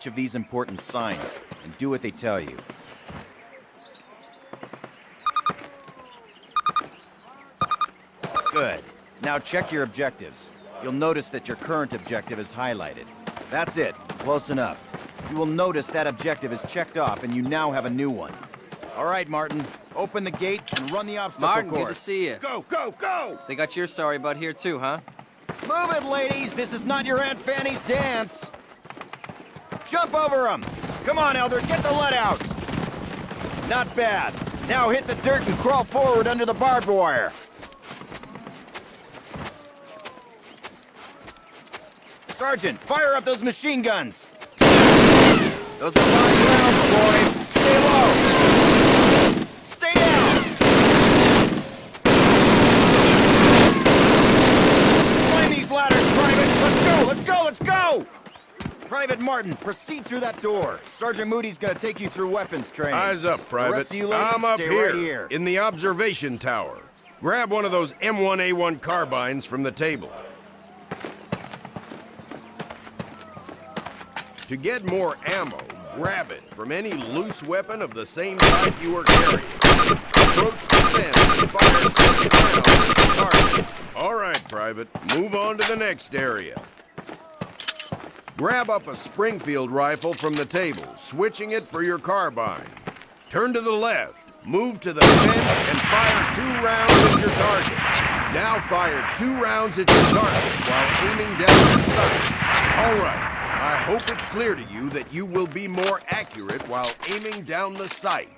each of these important signs and do what they tell you. Good. Now check your objectives. You'll notice that your current objective is highlighted. That's it. Close enough. You will notice that objective is checked off and you now have a new one. All right, Martin. Open the gate and run the obstacle Martin, course. good to see you. Go, go, go! They got your sorry butt here too, huh? Move it, ladies! This is not your Aunt Fanny's dance! Jump over him! Come on, Elder, get the lead out! Not bad. Now hit the dirt and crawl forward under the barbed wire. Sergeant, fire up those machine guns! Those are 5 rounds, boys! Stay low! Stay down! Climb these ladders, Private! Let's go, let's go, let's go! Private Martin, proceed through that door. Sergeant Moody's gonna take you through weapons training. Eyes up, The Private. rest of you ladies, I'm up stay here, right here. in the observation tower. Grab one of those M1A1 carbines from the table. To get more ammo, grab it from any loose weapon of the same type you are carrying. Approach the fence and fire 6 rounds at the target. All right, Private. Move on to the next area. Grab up a Springfield rifle from the table, switching it for your carbine. Turn to the left, move to the fence, and fire 2 rounds at your target. Now fire 2 rounds at your target while aiming down the sight. All right. I hope it's clear to you that you will be more accurate while aiming down the sight.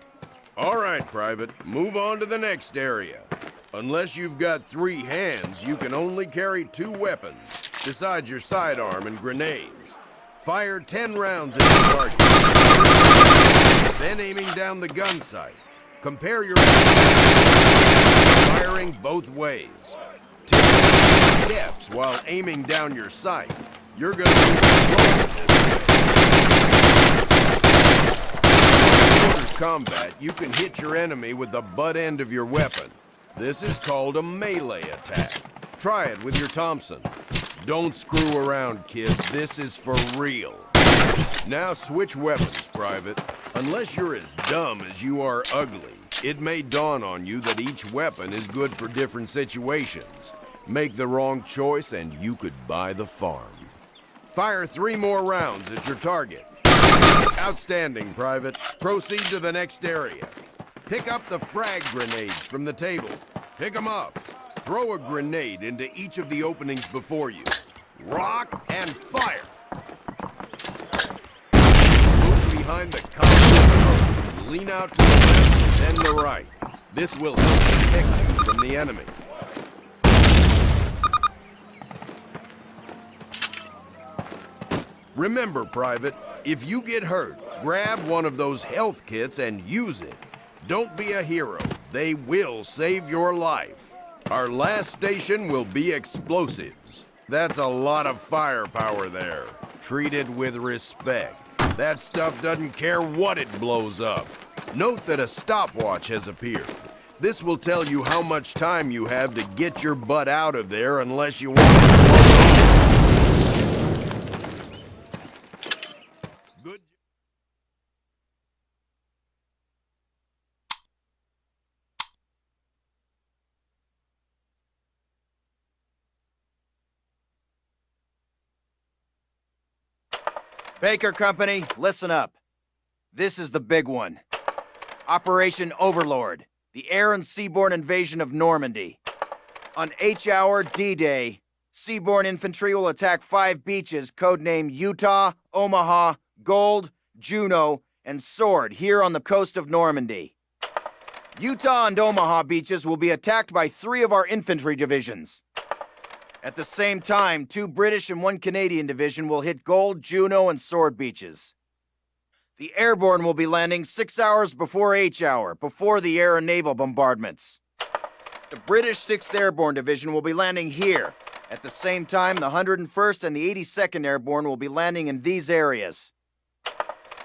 All right, Private, move on to the next area. Unless you've got 3 hands, you can only carry 2 weapons, besides your sidearm and grenades. Fire 10 rounds at your target. Then aiming down the gun sight. Compare your firing both ways. Take steps while aiming down your sight. You're gonna be in close combat. You can hit your enemy with the butt end of your weapon. This is called a melee attack. Try it with your Thompson. Don't screw around, kid. This is for real. Now switch weapons, Private. Unless you're as dumb as you are ugly, it may dawn on you that each weapon is good for different situations. Make the wrong choice and you could buy the farm. Fire 3 more rounds at your target. Outstanding, Private. Proceed to the next area. Pick up the frag grenades from the table. Pick them up. Throw a grenade into each of the openings before you. Rock and fire. Move behind the column. Lean out to the left, then the right. This will help protect you from the enemy. Remember, Private, if you get hurt, grab one of those health kits and use it. Don't be a hero. They will save your life. Our last station will be explosives. That's a lot of firepower there. Treat it with respect. That stuff doesn't care what it blows up. Note that a stopwatch has appeared. This will tell you how much time you have to get your butt out of there unless you want to. Good. Baker Company, listen up. This is the big one. Operation Overlord, the air and seaborne invasion of Normandy. On H-Hour D-Day, seaborne infantry will attack 5 beaches codenamed Utah, Omaha, Gold, Juno, and Sword here on the coast of Normandy. Utah and Omaha beaches will be attacked by 3 of our infantry divisions. At the same time, 2 British and 1 Canadian division will hit Gold, Juno, and Sword beaches. The airborne will be landing 6 hours before H-Hour, before the air and naval bombardments. The British 6th Airborne Division will be landing here. At the same time, the 101st and the 82nd Airborne will be landing in these areas.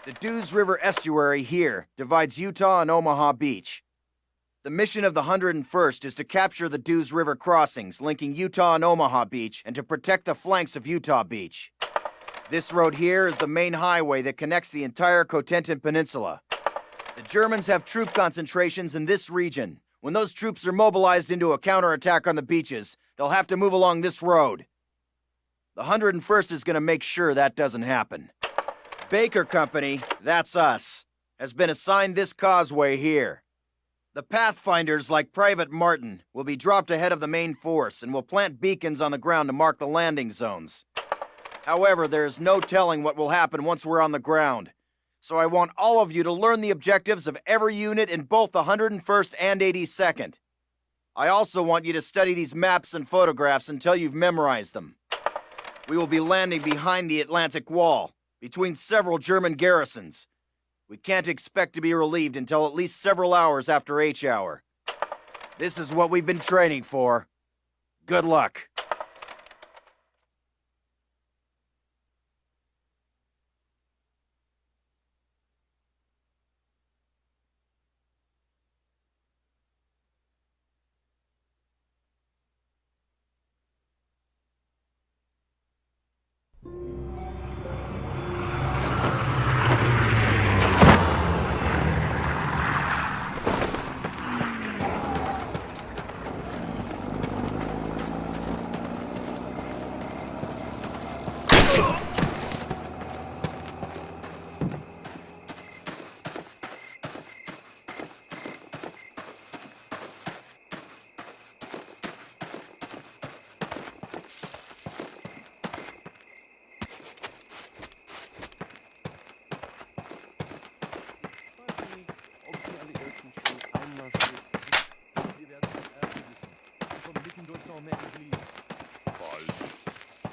The Dews River Estuary here divides Utah and Omaha Beach. The mission of the 101st is to capture the Dews River crossings linking Utah and Omaha Beach and to protect the flanks of Utah Beach. This road here is the main highway that connects the entire Cotentin Peninsula. The Germans have troop concentrations in this region. When those troops are mobilized into a counterattack on the beaches, they'll have to move along this road. The 101st is going to make sure that doesn't happen. Baker Company, that's us, has been assigned this causeway here. The Pathfinders, like Private Martin, will be dropped ahead of the main force and will plant beacons on the ground to mark the landing zones. However, there is no telling what will happen once we're on the ground, so I want all of you to learn the objectives of every unit in both the 101st and 82nd. I also want you to study these maps and photographs until you've memorized them. We will be landing behind the Atlantic Wall, between several German garrisons. We can't expect to be relieved until at least several hours after H-hour. This is what we've been training for. Good luck.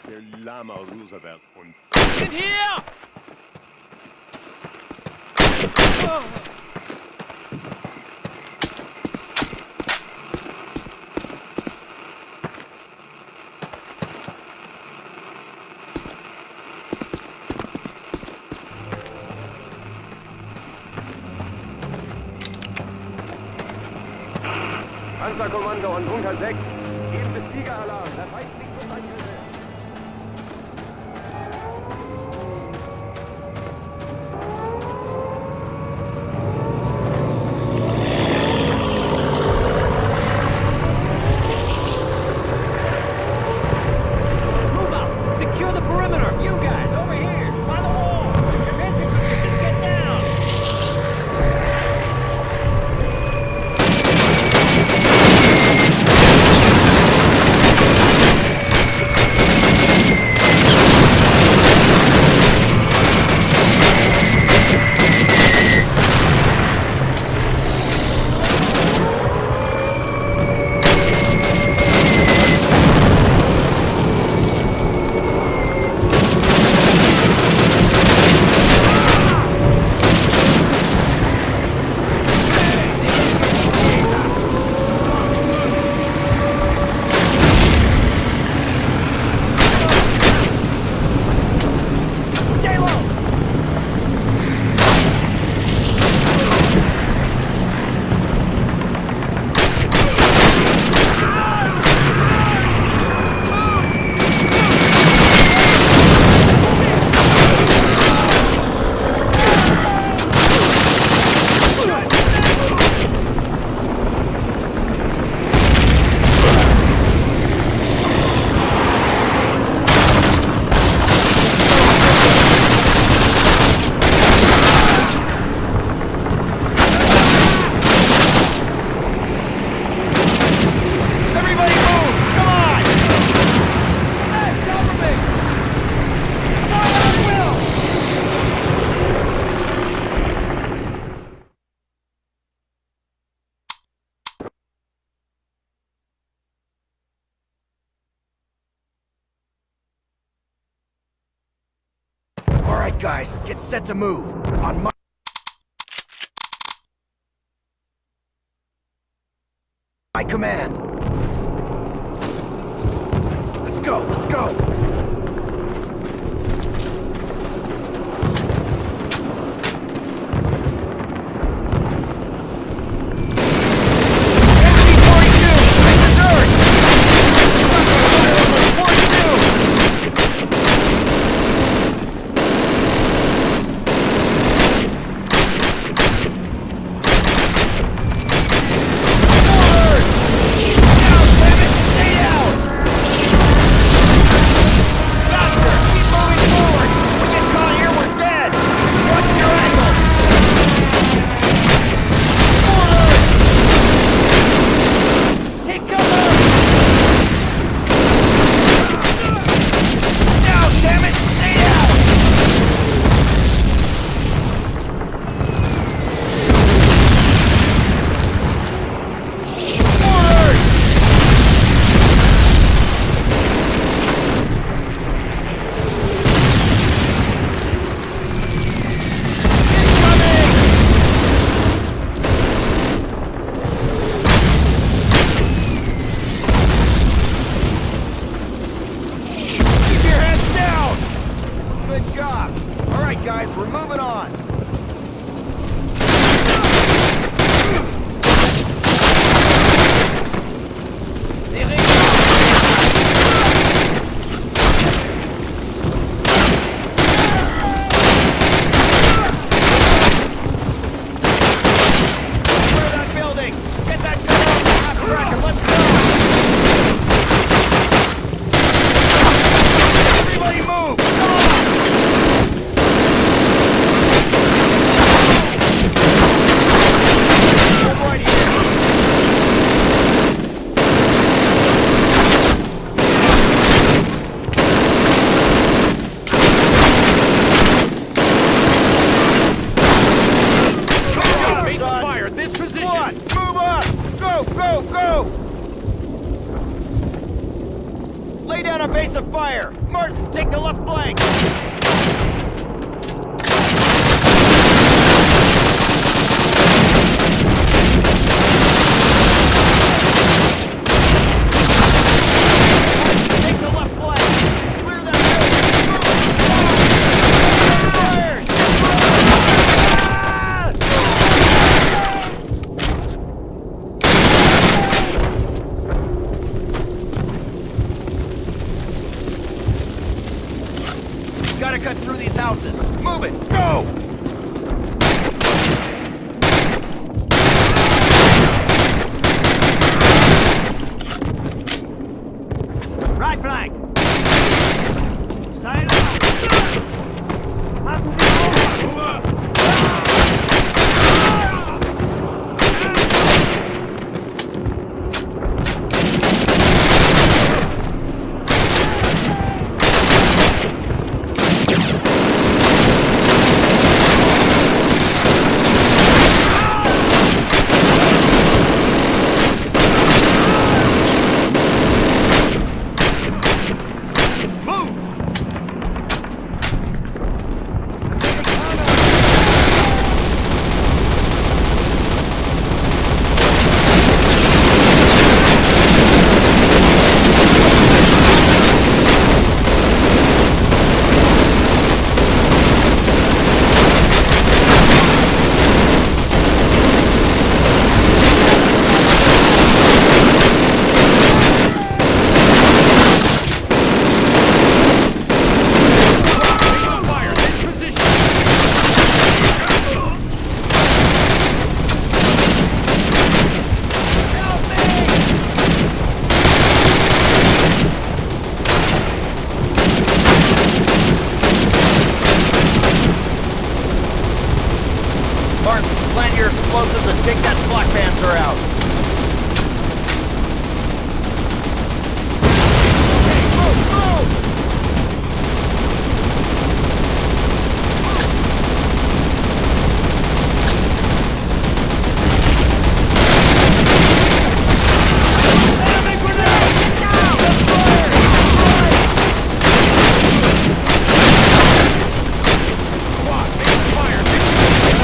Der Lama Roosevelt und... Get here! Panzerkommando und Bunker 6. Geben Sie Fliegeralarm. Der Feind fliegt Luftangriffe. Move out! Secure the perimeter! You guys, over here! By the wall! Defensive positions, get down! Alright guys, get set to move. On my command. Let's go, let's go! going on? Clear that building! Get that gun off the half tracker! Let's go! Everybody move! Come on! Hold right here. Base of son. fire, this position! Squad, move up! Go, go, go! Lay down a base of fire! Martin, take the left flank! Take the left flank! Clear that building! Gotta cut through these houses! Move it! Go! Right flank! Steil auf! Passen Sie auf! Martin, plant your explosives and take that Black Panther out. Okay, move, move! Enemy grenade! Get down! Let's fire! Squad, base of fire, this position!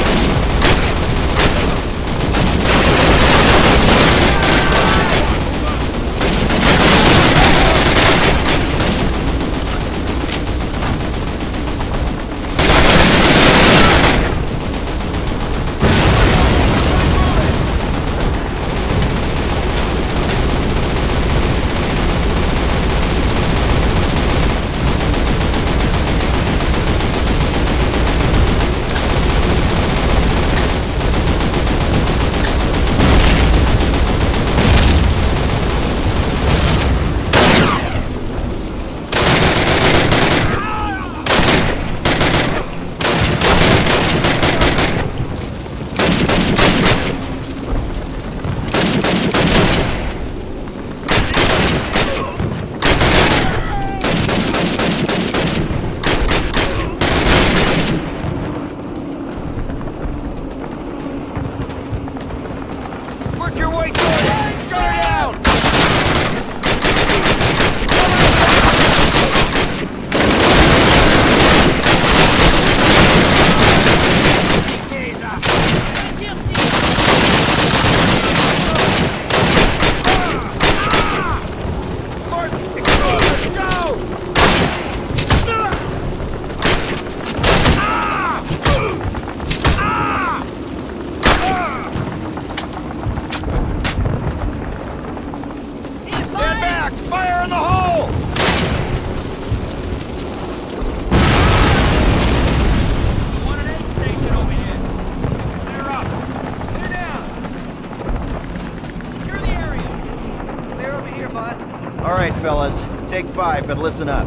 fellas. Take 5, but listen up.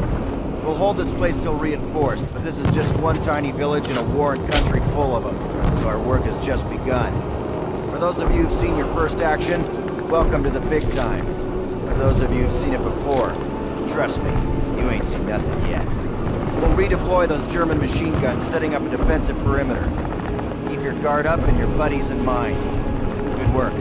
We'll hold this place till reinforced, but this is just one tiny village in a warring country full of them, so our work has just begun. For those of you who've seen your first action, welcome to the big time. For those of you who've seen it before, trust me, you ain't seen nothing yet. We'll redeploy those German machine guns, setting up a defensive perimeter. Keep your guard up and your buddies in mind. Good work.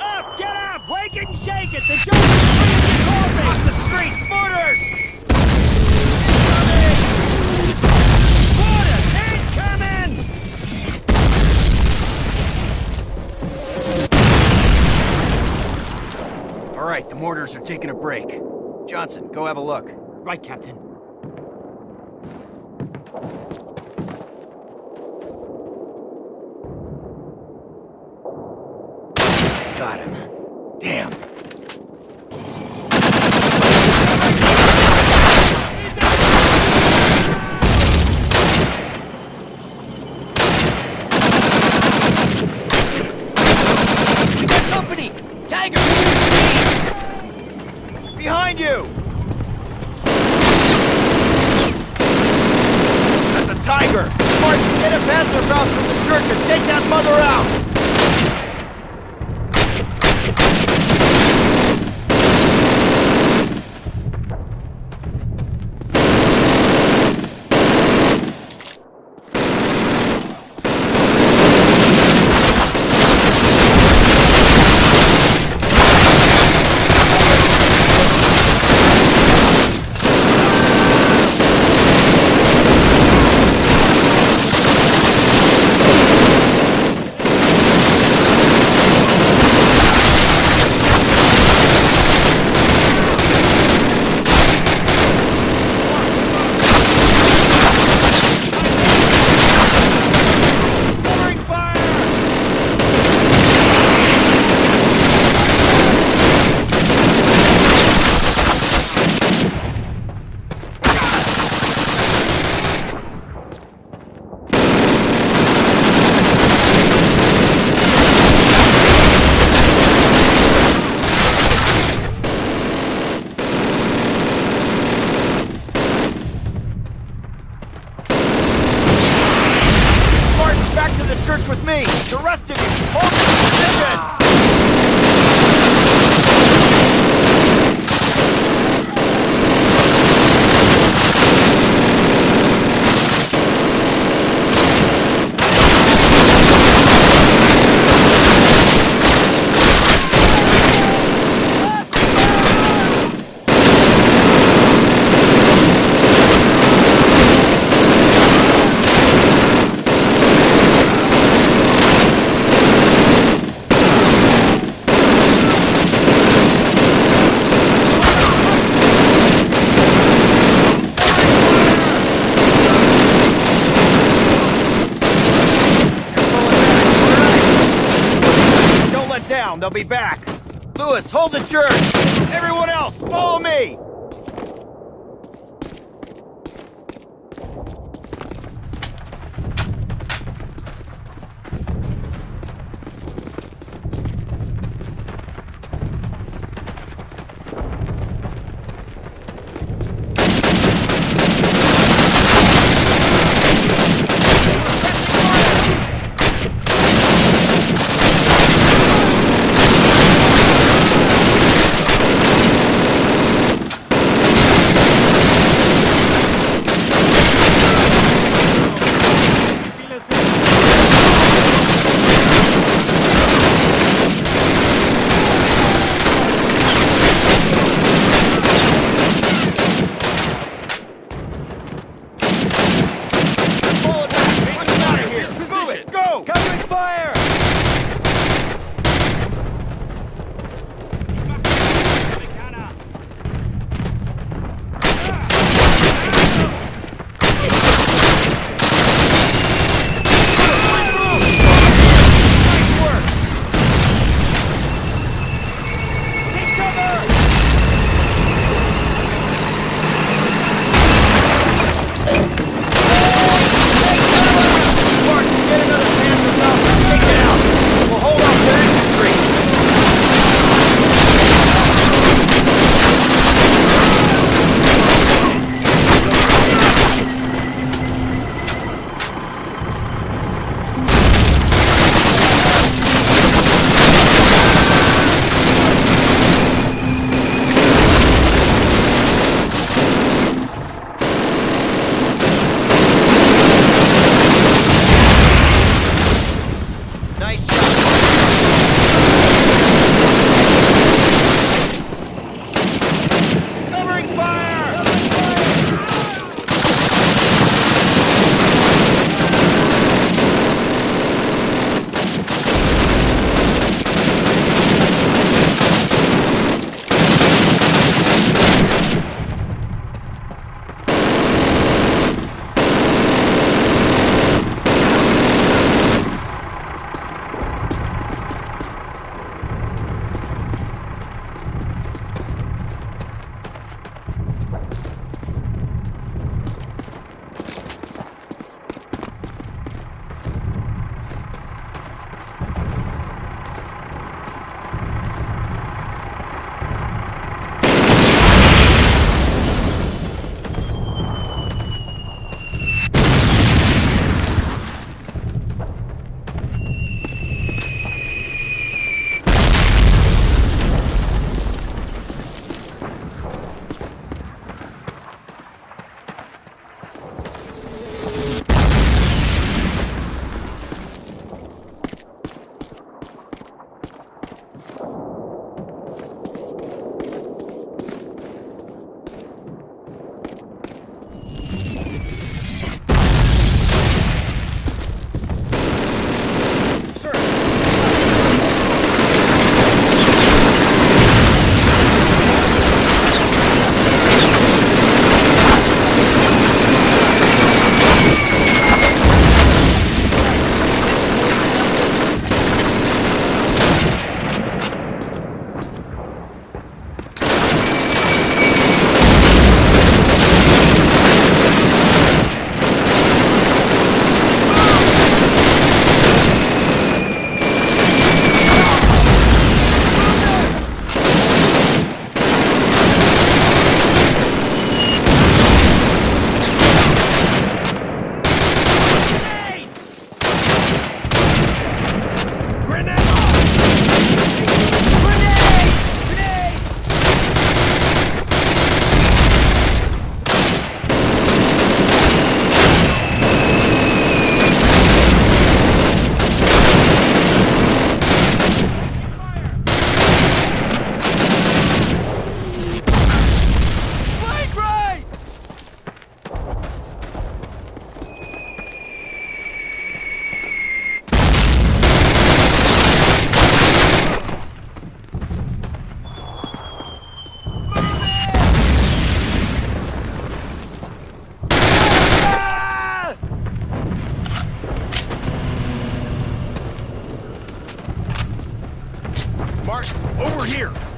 Up! Get up! Wake and shake it! The Germans are bringing you coffee! Cross the street! Mortars! Incoming! All right, the mortars are taking a break. Johnson, go have a look. Right, Captain. Got him. Damn. We got company! Tiger! Behind you! That's a tiger! Martin, get a Panzerfaust from the church and take that mother out! Church with me! The rest of you, hold your position! They'll be back. Lewis, hold the church. Everyone else, follow me.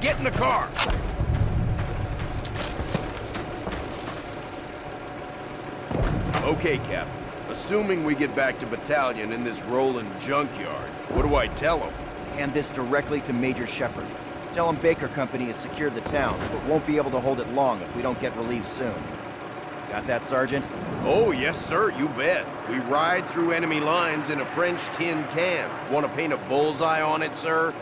Get in the car! Okay, Captain. Assuming we get back to Battalion in this rolling junkyard, what do I tell him? Hand this directly to Major Shepard. Tell him Baker Company has secured the town, but won't be able to hold it long if we don't get relief soon. Got that, Sergeant? Oh, yes, sir, you bet. We ride through enemy lines in a French tin can. Want to paint a bullseye on it, sir?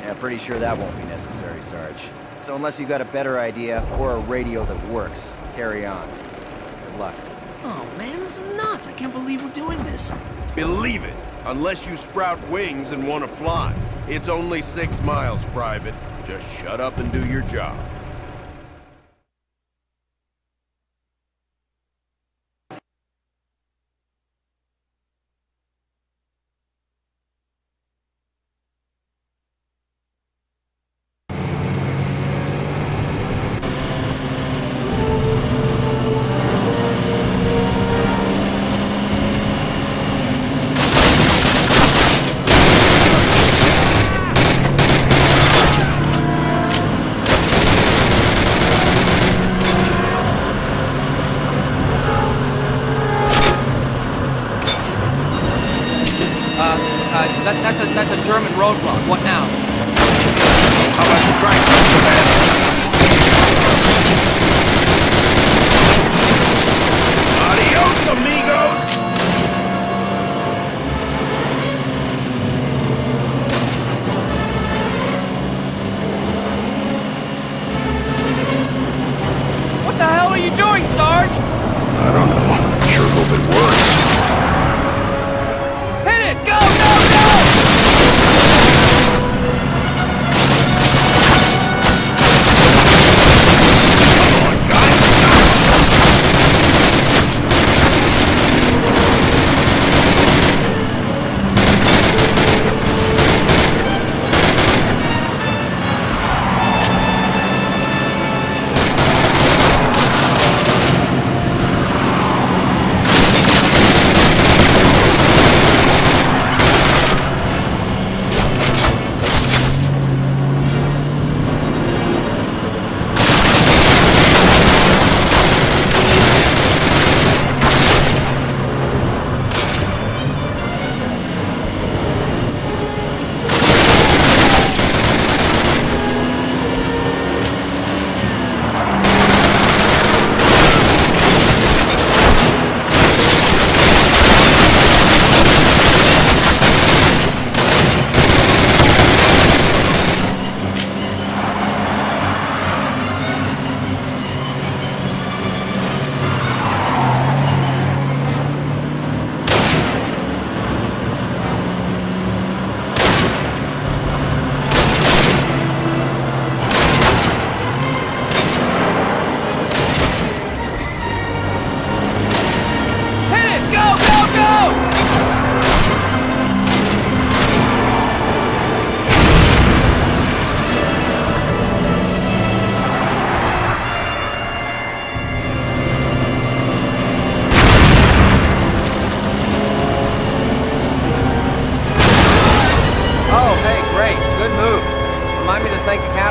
Yeah, pretty sure that won't be necessary, Sarge. So unless you've got a better idea or a radio that works, carry on. Good luck. Oh man, this is nuts. I can't believe we're doing this. Believe it, unless you sprout wings and want to fly. It's only 6 miles, Private. Just shut up and do your job. That's a German roadblock. What now? How about you try and touch the man? Adios, amigos! What the hell are you doing, Sarge? I don't know. Sure hope it works. Hit it! Go, go, go!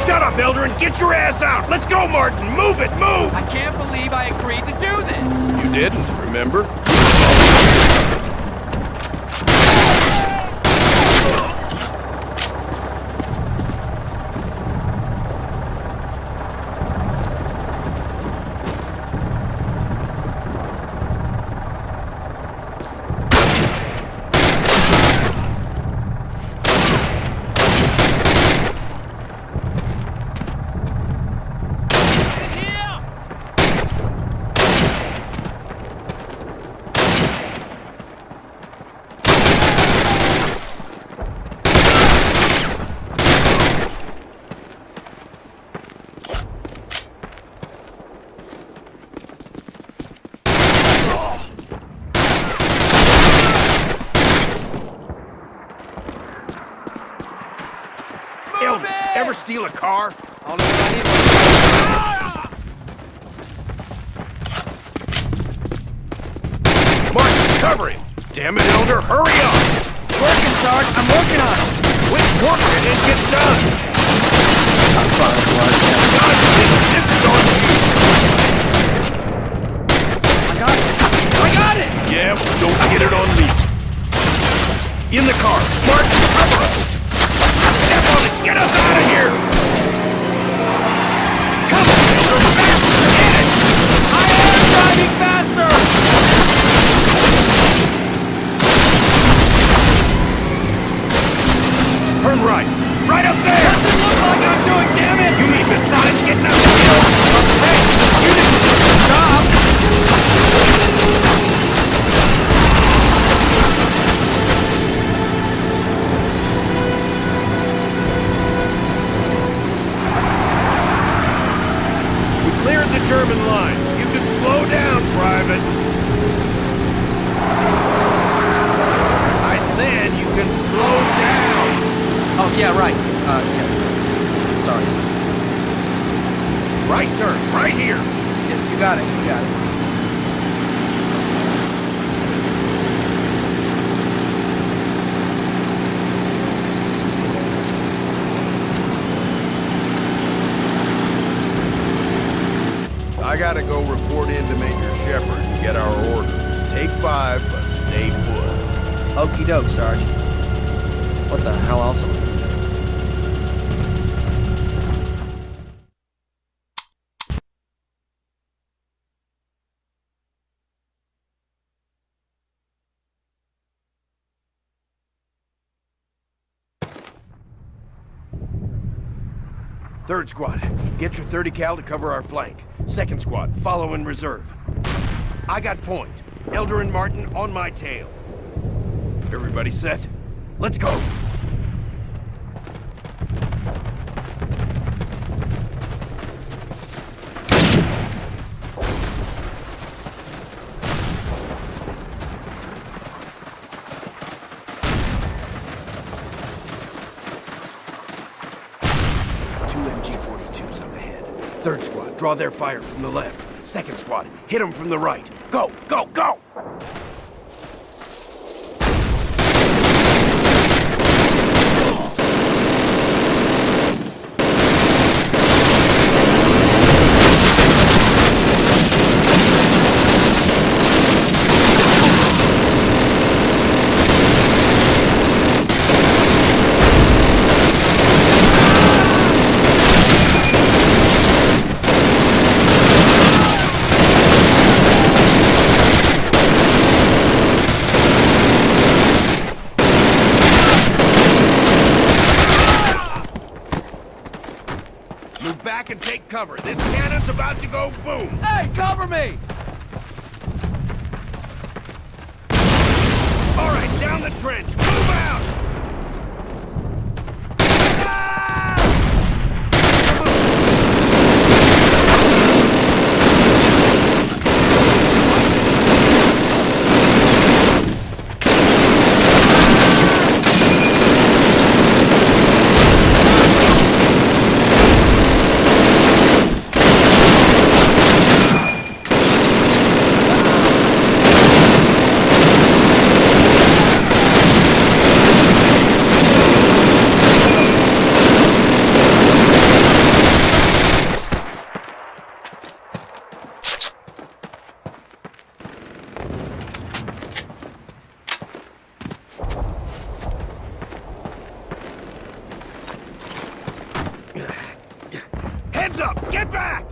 Shut up, Eldrin! Get your ass out! Let's go, Martin! Move it! Move! I can't believe I agreed to do this! You didn't, remember? Ever steal a car? Only if I need one. Martin, cover him! Damn it, Elder, hurry up! Working, Sarge. I'm working on him. Quit working and get done! Right turn, right here. Yeah, you got it, you got it. I gotta go report in to Major Shepard and get our orders. Take 5, but stay put. Okie doke, Sarge. What the hell else am I gonna do? Third squad, get your 30 cal to cover our flank. Second squad, follow in reserve. I got point. Elder and Martin on my tail. Everybody set? Let's go! Two MG-42s up ahead. Third squad, draw their fire from the left. Second squad, hit them from the right. Go, go, go! Move back and take cover. This cannon's about to go boom! Hey, cover me! All right, down the trench. Move out! Heads up! Get back!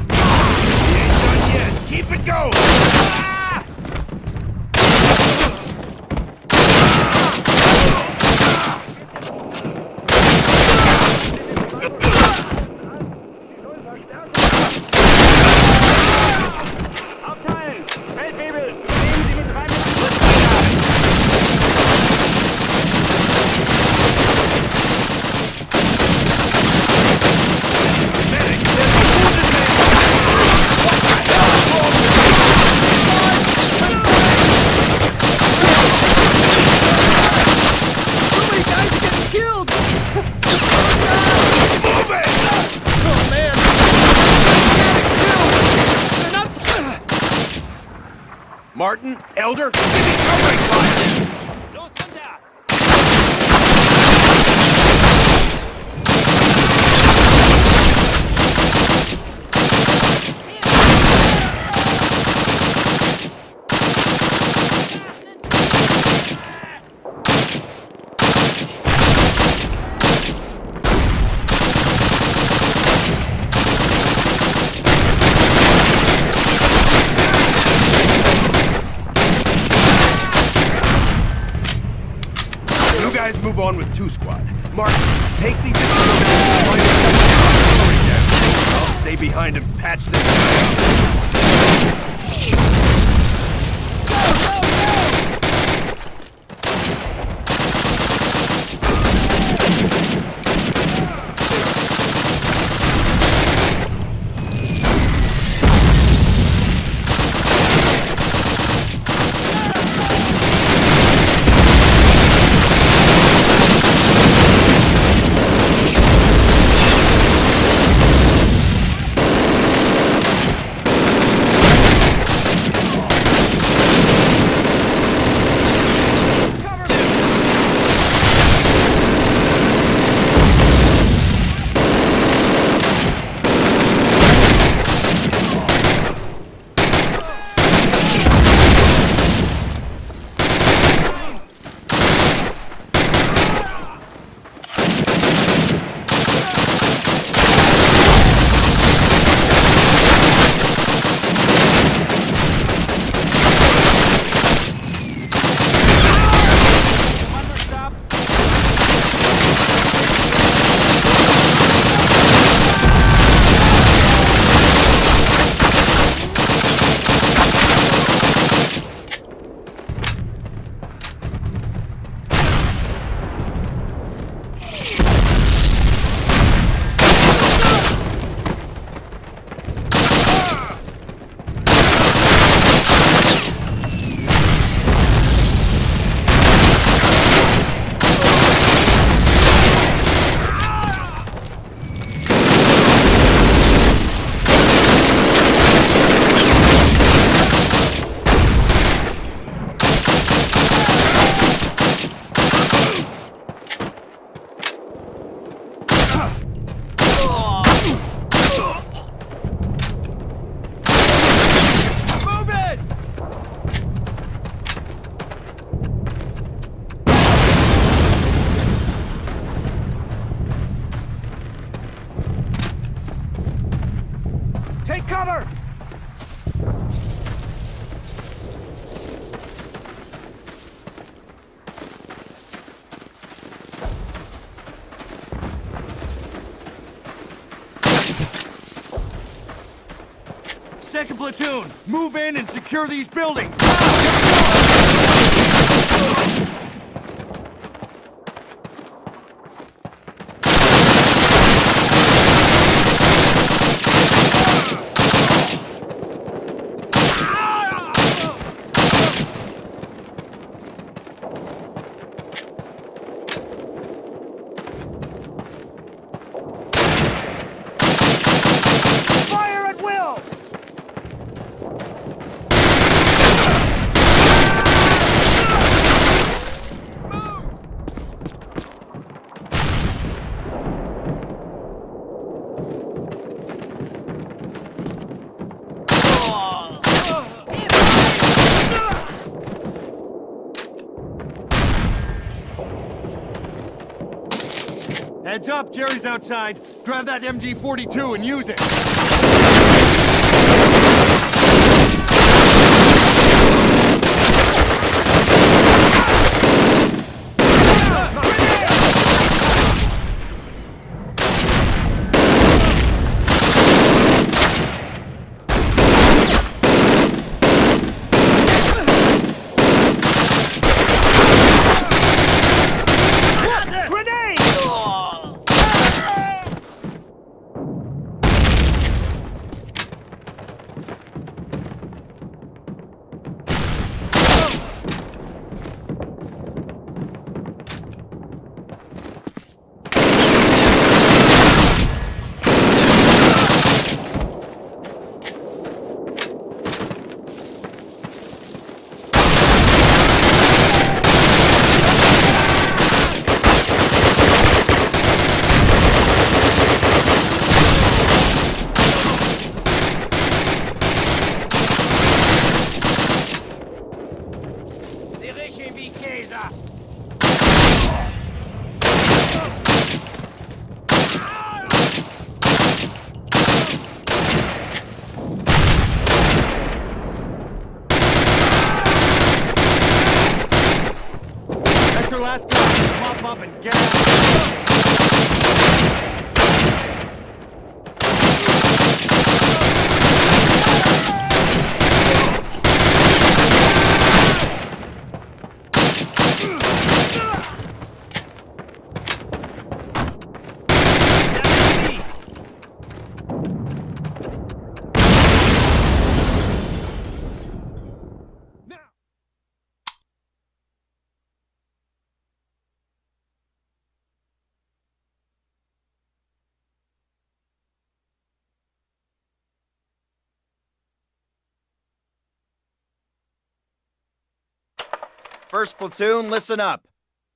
We ain't done yet. Keep it going! Ah! Abteilen! Feldwebel! Nehmen Sie mit rein! Medic, there's a wounded man! What the hell is wrong with So many guys are getting killed! you? Move it! Oh, man! They're not... Martin, Elder, give me covering fire! Los von da! You guys move on with 2 squad. Martin, take these instruments and try to set the artillery down. I'll stay behind and patch this guy up. 2nd platoon, move in and secure these buildings! Fire at will! Heads up, Jerry's outside. Grab that MG-42 and use it. That's your last guy. Mop up and get out. First platoon, listen up.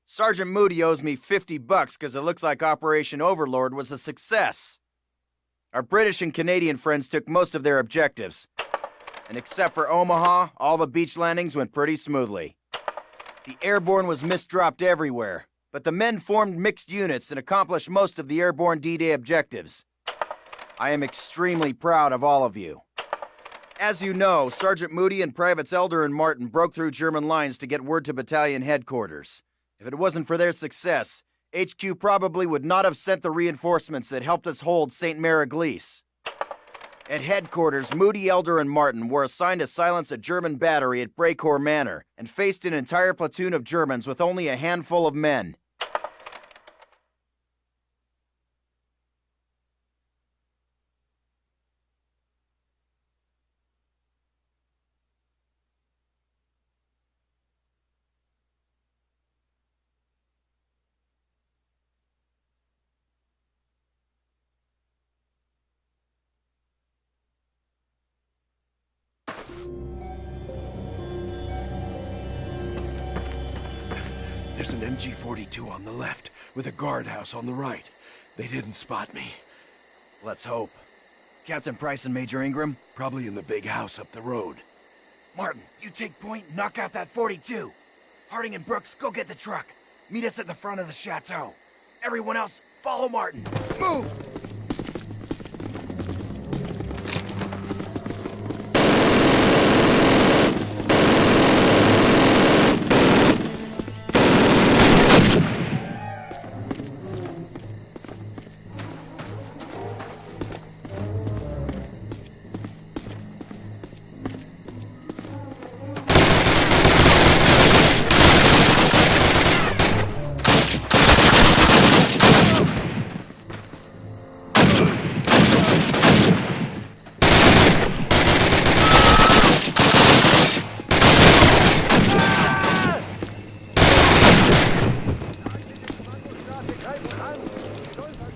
Sergeant Moody owes me $50 because it looks like Operation Overlord was a success. Our British and Canadian friends took most of their objectives. And except for Omaha, all the beach landings went pretty smoothly. The airborne was misdropped everywhere, but the men formed mixed units and accomplished most of the airborne D-Day objectives. I am extremely proud of all of you. As you know, Sergeant Moody and Privates Elder and Martin broke through German lines to get word to battalion headquarters. If it wasn't for their success, HQ probably would not have sent the reinforcements that helped us hold St. Mary-Glise. At headquarters, Moody, Elder, and Martin were assigned to silence a German battery at Brecourt Manor and faced an entire platoon of Germans with only a handful of men. There's an MG-42 on the left, with a guardhouse on the right. They didn't spot me. Let's hope. Captain Price and Major Ingram? Probably in the big house up the road. Martin, you take point and knock out that 42. Harding and Brooks, go get the truck. Meet us at the front of the chateau. Everyone else, follow Martin. Move! Greif ihn an! Stolpert!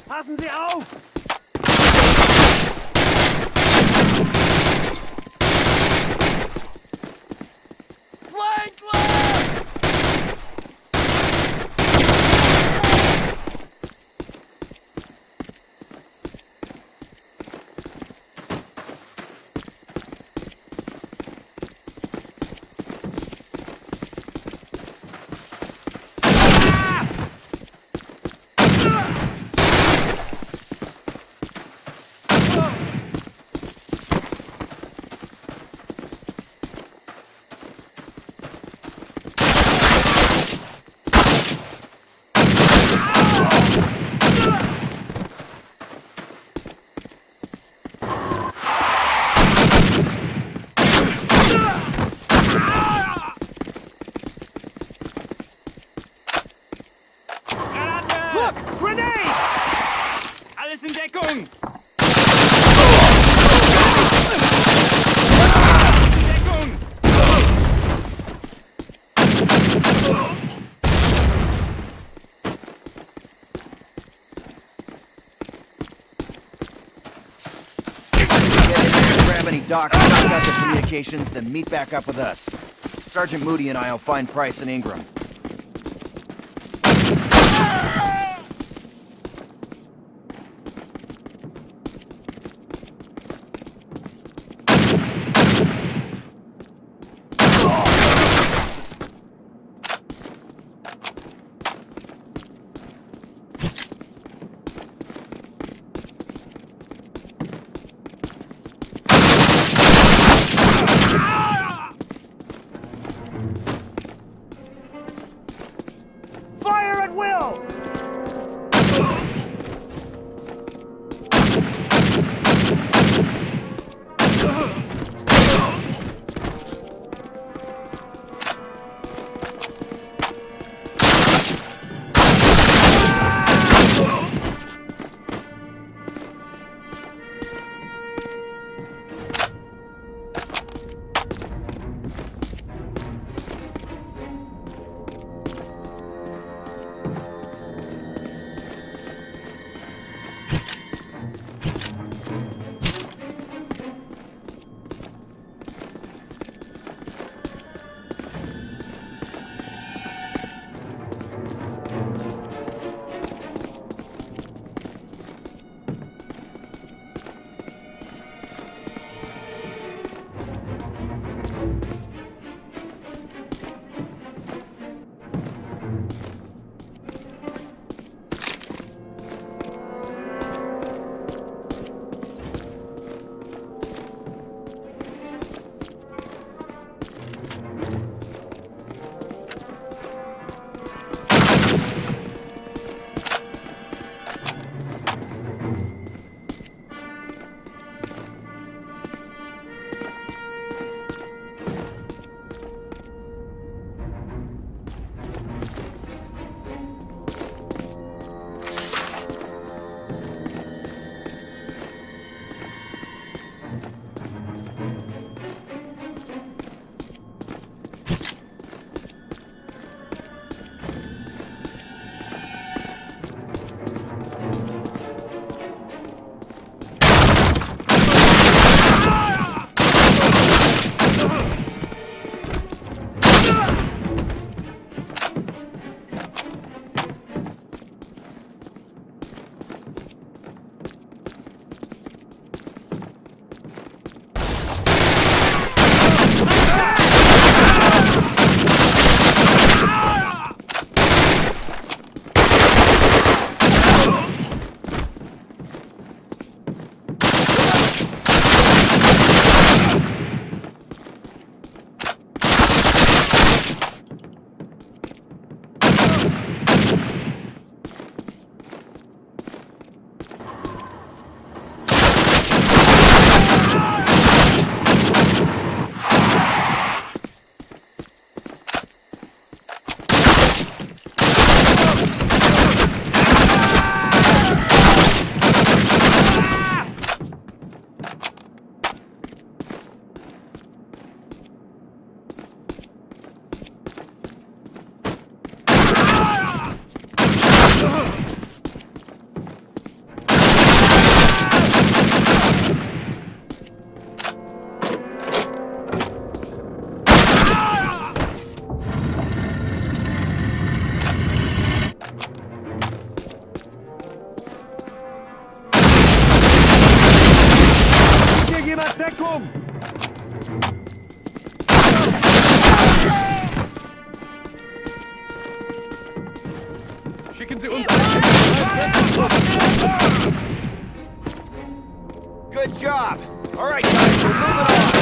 Passen Sie auf! Flank left! Look! Grenade! Alles in Deckung! Deckung! Get in there and grab any docs and knock out the communications, then meet back up with us. Sergeant Moody and I'll find Price and Ingram. Fire at will! Schicken Sie uns Good job! All right, guys, we're moving on!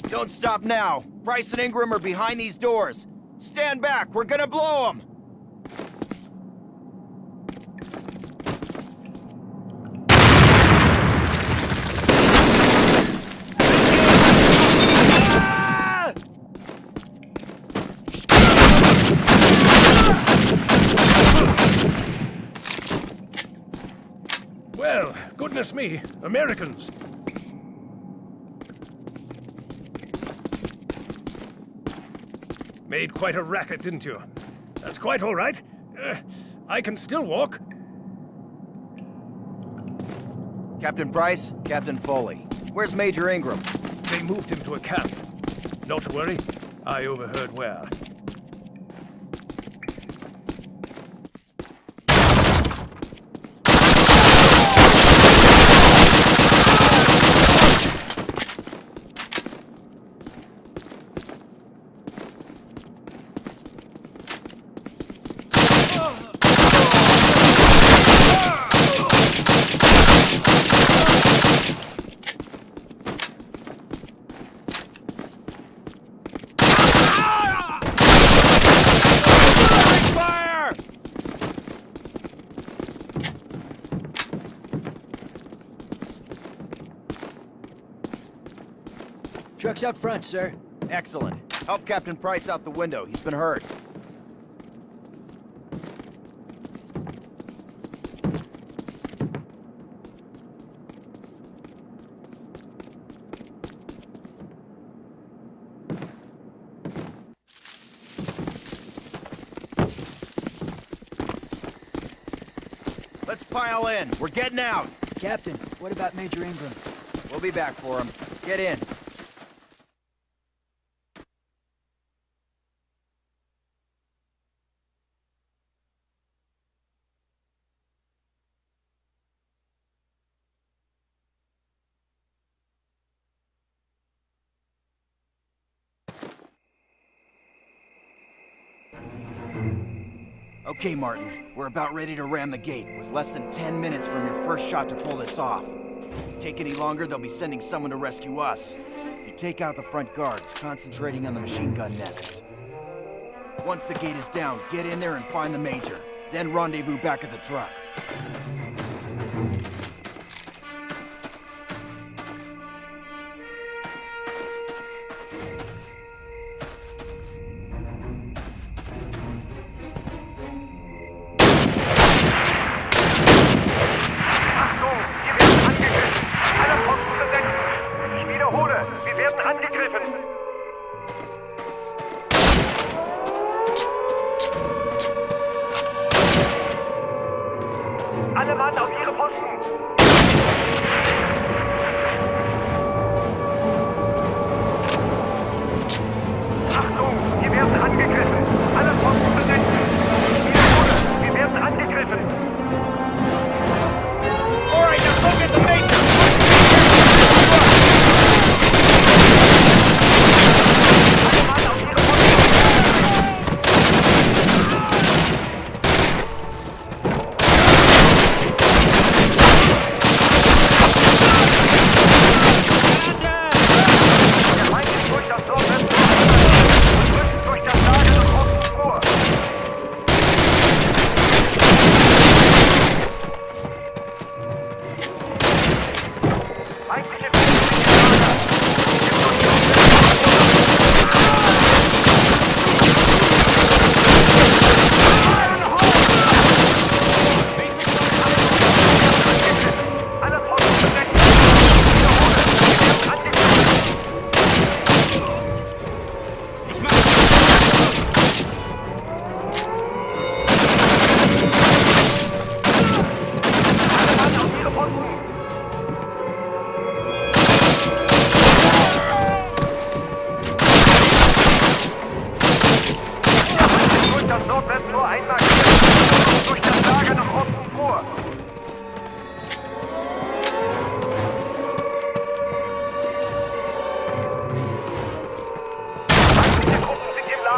Don't stop now. Bryce and Ingram are behind these doors. Stand back, we're gonna blow them! Well, goodness me, Americans. Made quite a racket, didn't you? That's quite all right. I can still walk. Captain Price, Captain Foley. Where's Major Ingram? They moved him to a camp. Not to worry, I overheard where. Truck's out front, sir. Excellent. Help Captain Price out the window. He's been hurt. Let's pile in. We're getting out. Captain, what about Major Ingram? We'll be back for him. Get in. Okay, Martin. We're about ready to ram the gate, with less than 10 minutes from your first shot to pull this off. Take any longer, they'll be sending someone to rescue us. You take out the front guards, concentrating on the machine gun nests. Once the gate is down, get in there and find the Major. Then rendezvous back at the truck. Wir werden angegriffen! Alle Mann auf ihre Posten! Achtung! Wir werden angegriffen! Alle Posten besetzen! Wiederhole! Wir werden angegriffen! Alright, now go get the Major!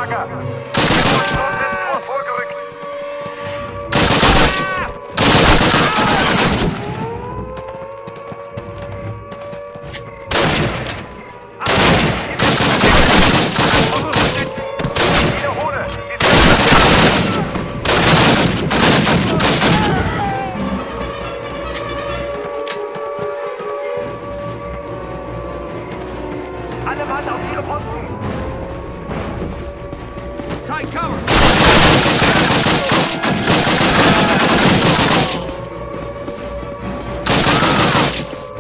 Lager. Munition sind nur vorgerückt. Ich wiederhole, wir alle Mann auf ihre Posten! Tight cover!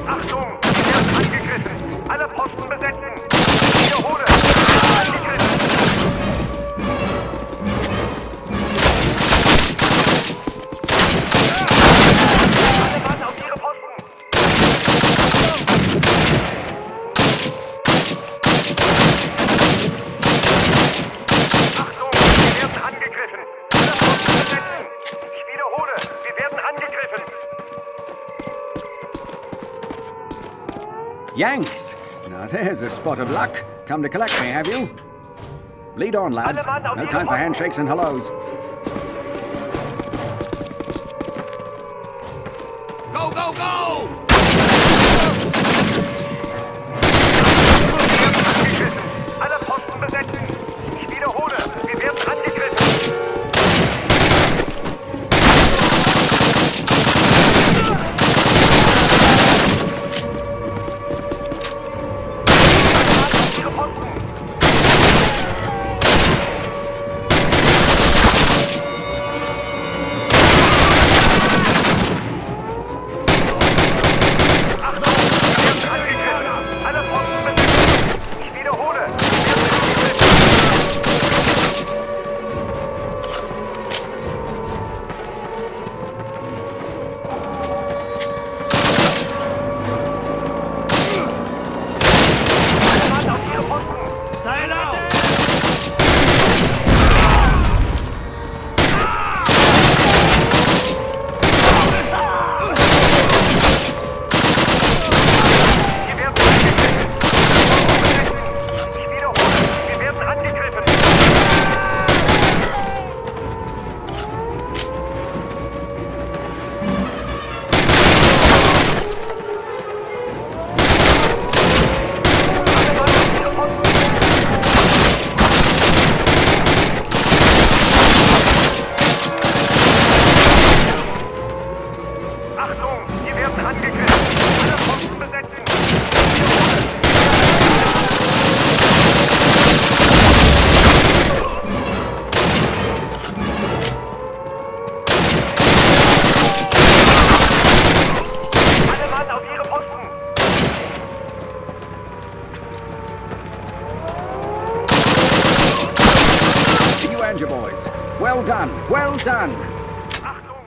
Achtung! Wir werden angegriffen! Alle Posten besetzen! Ich wiederhole! Wir werden angegriffen! Alle Mann auf ihre Posten! Achtung! Wir werden angegriffen! Alle Posten besetzen! Ich wiederhole! Wir werden angegriffen! Yanks! Now there's a spot of luck. Come to collect me, have you? Lead on, lads. No time for handshakes and hellos. Go, go, go! Angegriffen! Alle Posten besetzen! Ich wiederhole! Wir werden angegriffen! Ihre Posten! Achtung! Wir werden angegriffen! Alle Posten besetzen! Ich wiederhole! Wir werden angegriffen! Alle Mann auf ihre Posten! Stay low! Wir werden angegriffen! Ich wiederhole! Wir werden angegriffen! Alle Mann auf ihre Posten! Achtung! Wir werden angegriffen! Alle Posten besetzen! Ich wiederhole! Alle Mann auf ihre Posten! You and your boys. Well done. Well done. Achtung!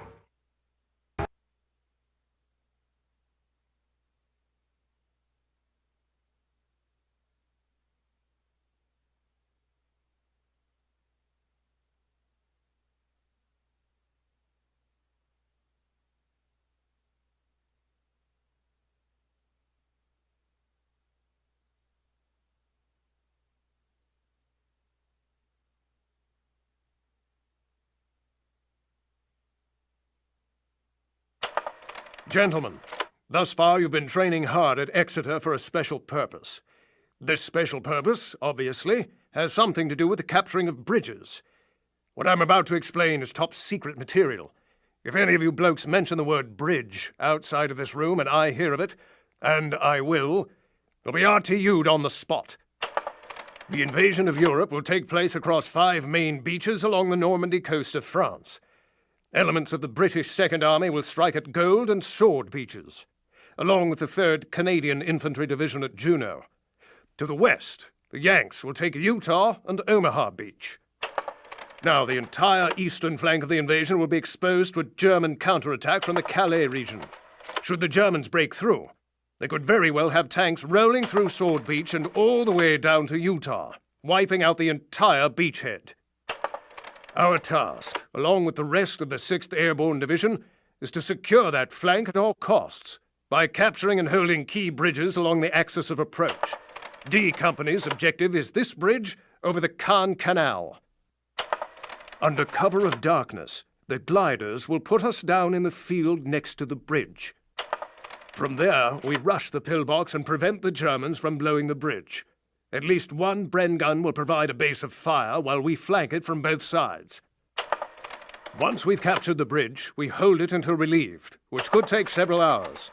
Gentlemen, thus far you've been training hard at Exeter for a special purpose. This special purpose, obviously, has something to do with the capturing of bridges. What I'm about to explain is top secret material. If any of you blokes mention the word bridge outside of this room and I hear of it, and I will, it'll be RTU'd on the spot. The invasion of Europe will take place across 5 main beaches along the Normandy coast of France. Elements of the British Second Army will strike at Gold and Sword beaches, along with the 3rd Canadian Infantry Division at Juno. To the west, the Yanks will take Utah and Omaha Beach. Now, the entire eastern flank of the invasion will be exposed to a German counterattack from the Calais region. Should the Germans break through, they could very well have tanks rolling through Sword Beach and all the way down to Utah, wiping out the entire beachhead. Our task, along with the rest of the 6th Airborne Division, is to secure that flank at all costs by capturing and holding key bridges along the axis of approach. D Company's objective is this bridge over the Caen Canal. Under cover of darkness, the gliders will put us down in the field next to the bridge. From there, we rush the pillbox and prevent the Germans from blowing the bridge. At least one Bren gun will provide a base of fire while we flank it from both sides. Once we've captured the bridge, we hold it until relieved, which could take several hours.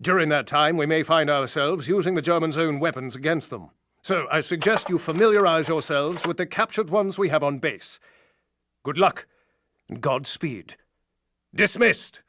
During that time, we may find ourselves using the Germans' own weapons against them. So I suggest you familiarize yourselves with the captured ones we have on base. Good luck, and Godspeed. Dismissed!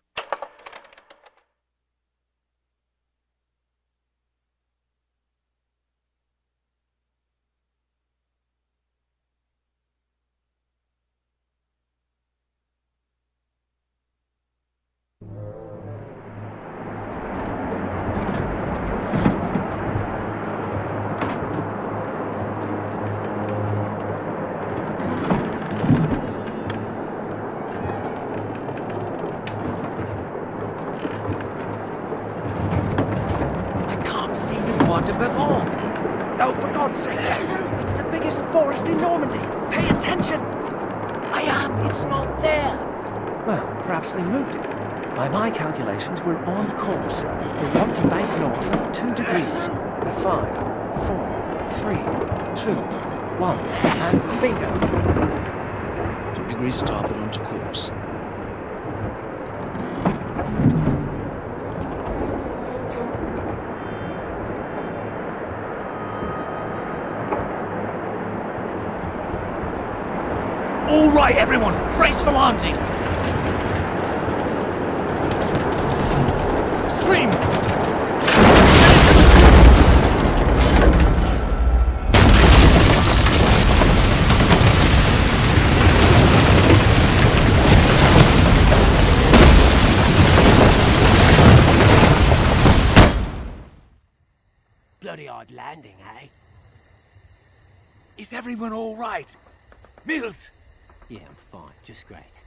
I can't see the Bois de Bavent. Oh, for God's sake, Jack! It's the biggest forest in Normandy! Pay attention! I am. It's not there. Well, perhaps they moved it. By my calculations, we're on course. We want to bank north 2 degrees. With 5, 4, 3, 2, 1, and bingo! 2 degrees starboard onto course. All right, everyone. Brace for landing. Stream. Bloody hard landing, eh? Is everyone all right? Mills! Yeah, I'm fine. Just great.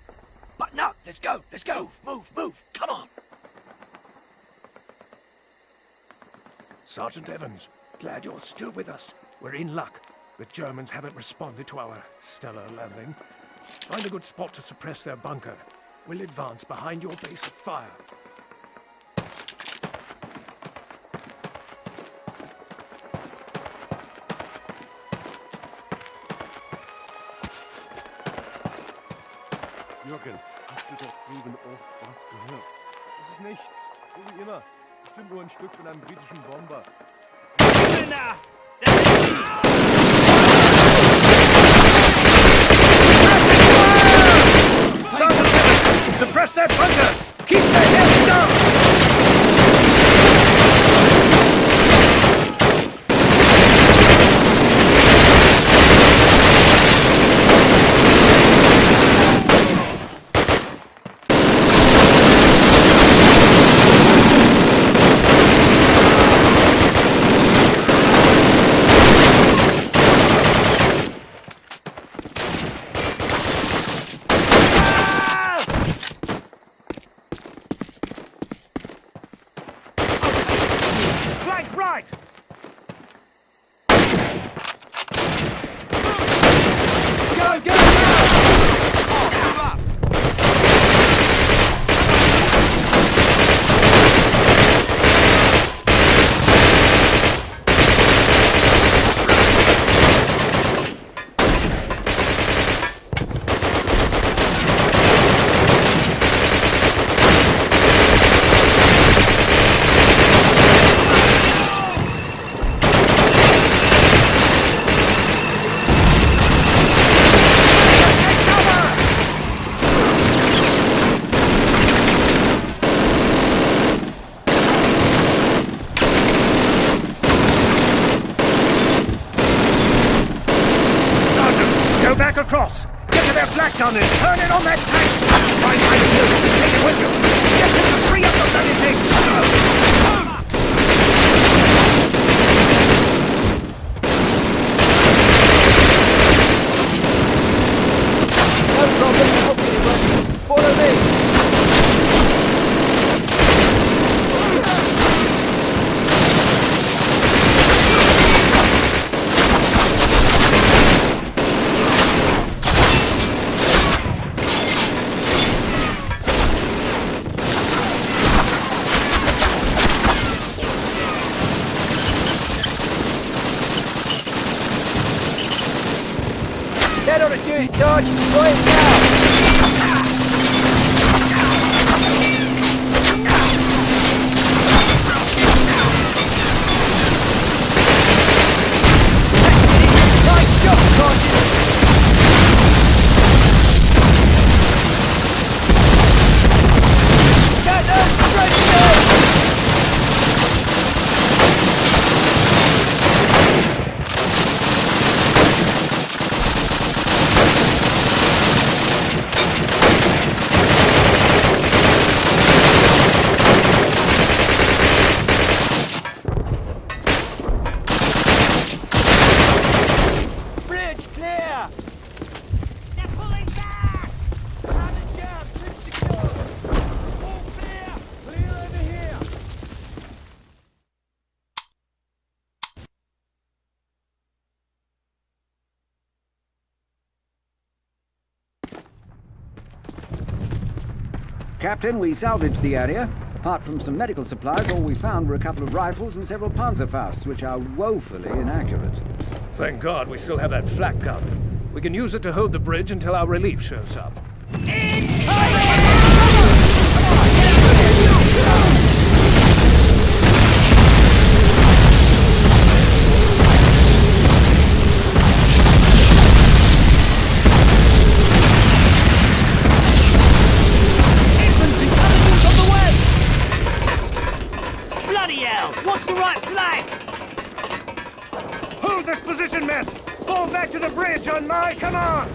Button up! Let's go! Let's go! Move! Move! Come on! Sergeant Evans, glad you're still with us. We're in luck. The Germans haven't responded to our stellar landing. Find a good spot to suppress their bunker. We'll advance behind your base of fire. Jürgen, hast du dort drüben auch was gehört? Das ist nichts. So wie immer. Bestimmt nur ein Stück von einem britischen Bomber. Sergeant Evans, suppress that bunker! Keep their heads down! Flank right! Go! Go! Go back across! Get to their flak gun and turn it on that tank! Find my shield and take it with you! Get them to free up the bloody thing! No problem, I'll get it right. Follow me. to do it, Sarge. Try it now. Nice shot, Sergeant. Shatner, straight down. Bridge clear. They're pulling back! Round and jam, bridge secure. All clear. Clear over here. Captain, we salvaged the area. Apart from some medical supplies, all we found were a couple of rifles and several Panzerfausts, which are woefully inaccurate. Thank God we still have that flak gun. We can use it to hold the bridge until our relief shows up. Infantry coming in from the west! Bloody hell! Watch the right flank! Hold this position, men! Fall back to the bridge on my command!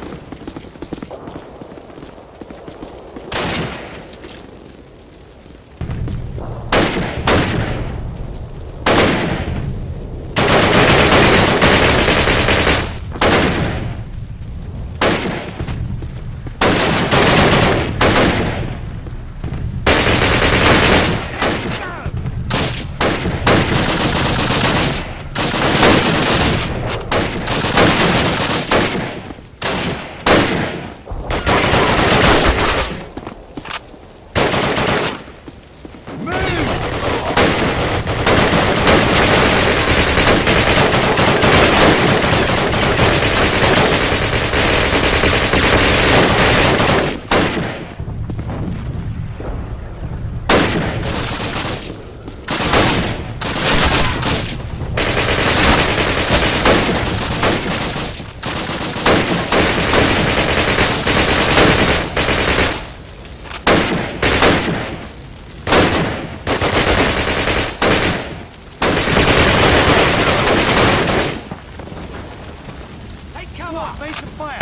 Take cover! Face the fire!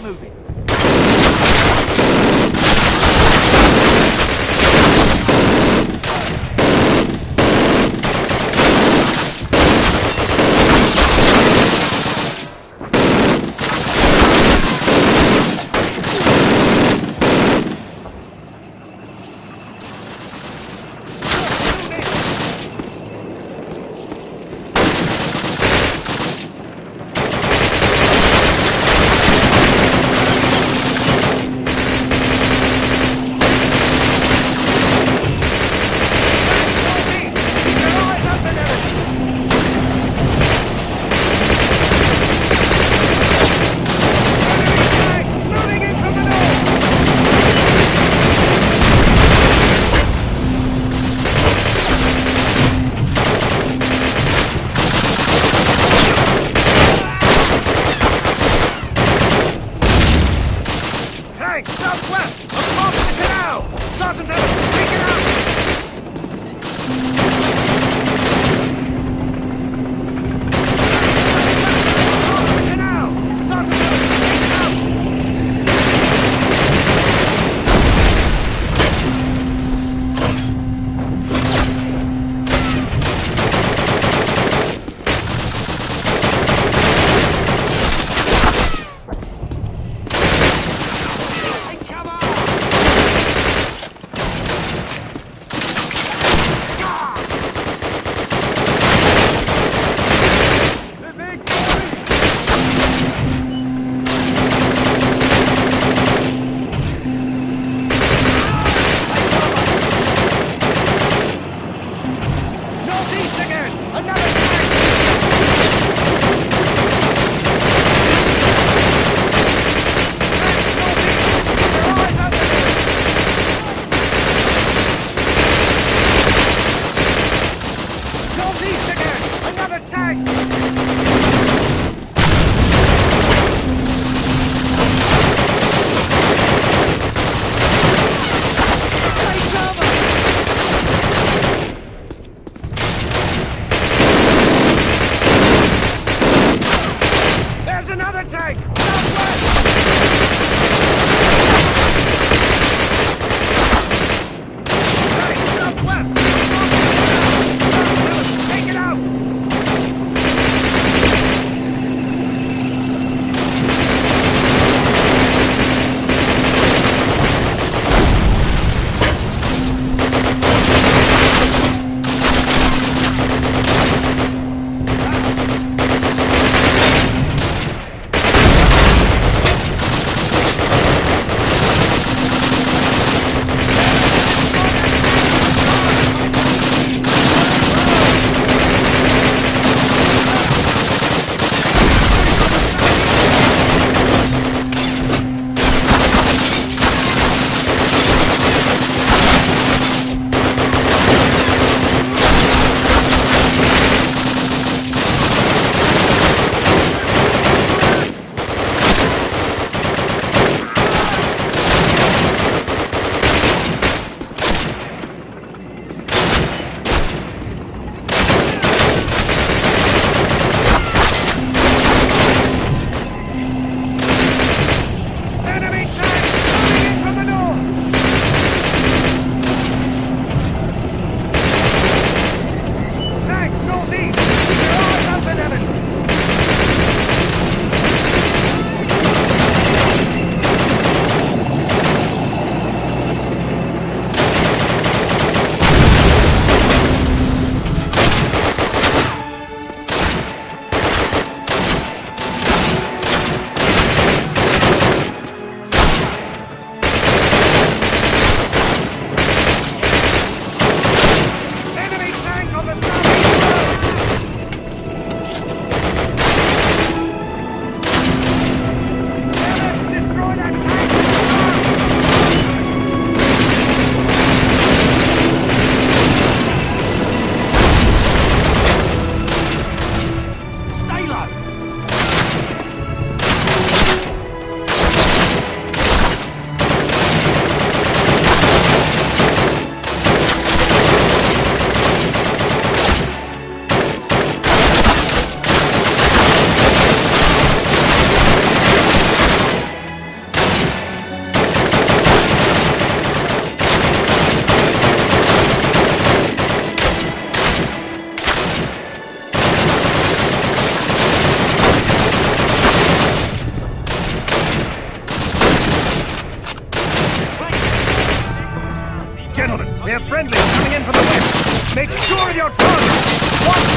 moving.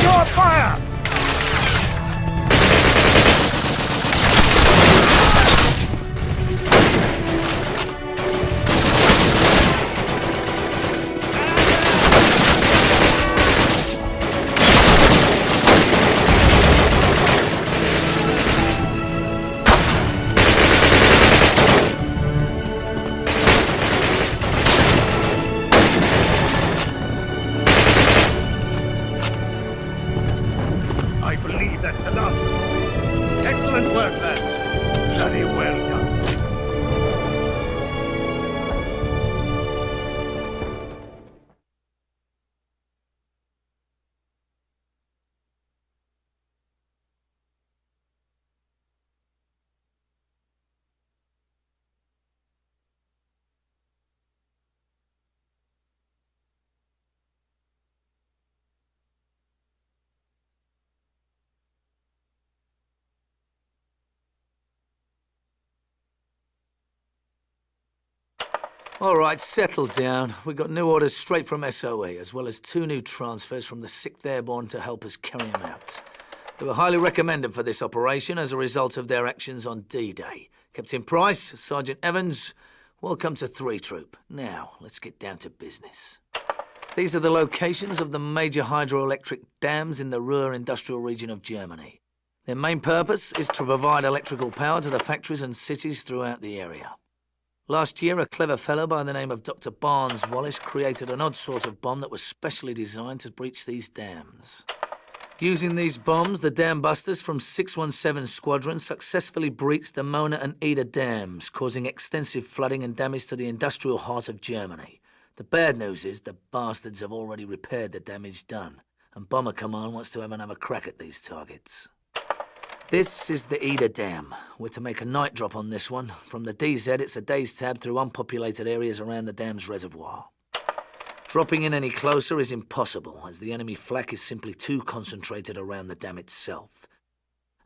your fire! I believe that's the last of them. Excellent work, lads. Bloody well done. All right, settle down. We got new orders straight from SOE, as well as 2 new transfers from the 6th Airborne to help us carry them out. They were highly recommended for this operation as a result of their actions on D-Day. Captain Price, Sergeant Evans, welcome to 3 Troop. Now, let's get down to business. These are the locations of the major hydroelectric dams in the Ruhr industrial region of Germany. Their main purpose is to provide electrical power to the factories and cities throughout the area. Last year, a clever fellow by the name of Dr. Barnes Wallace created an odd sort of bomb that was specially designed to breach these dams. Using these bombs, the dam busters from 617 Squadron successfully breached the Mona and Ida dams, causing extensive flooding and damage to the industrial heart of Germany. The bad news is the bastards have already repaired the damage done, and Bomber Command wants to have another crack at these targets. This is the Ida Dam. We're to make a night drop on this one. From the DZ, it's a day's tab through unpopulated areas around the dam's reservoir. Dropping in any closer is impossible, as the enemy flak is simply too concentrated around the dam itself.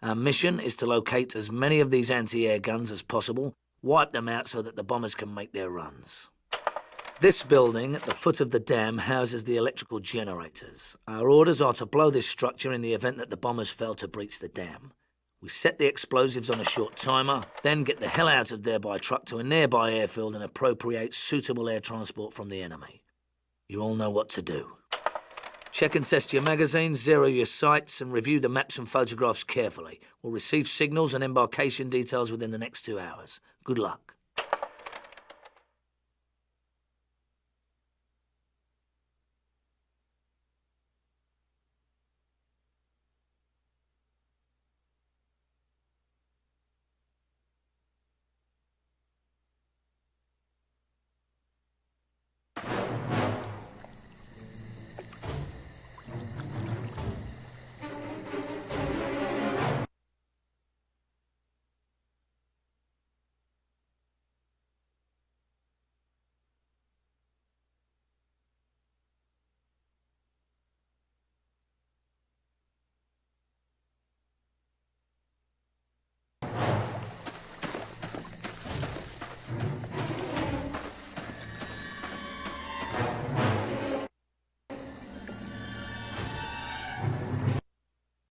Our mission is to locate as many of these anti-air guns as possible, wipe them out so that the bombers can make their runs. This building at the foot of the dam houses the electrical generators. Our orders are to blow this structure in the event that the bombers fail to breach the dam. We set the explosives on a short timer, then get the hell out of there by truck to a nearby airfield and appropriate suitable air transport from the enemy. You all know what to do. Check and test your magazines, zero your sights, and review the maps and photographs carefully. We'll receive signals and embarkation details within the next 2 hours. Good luck.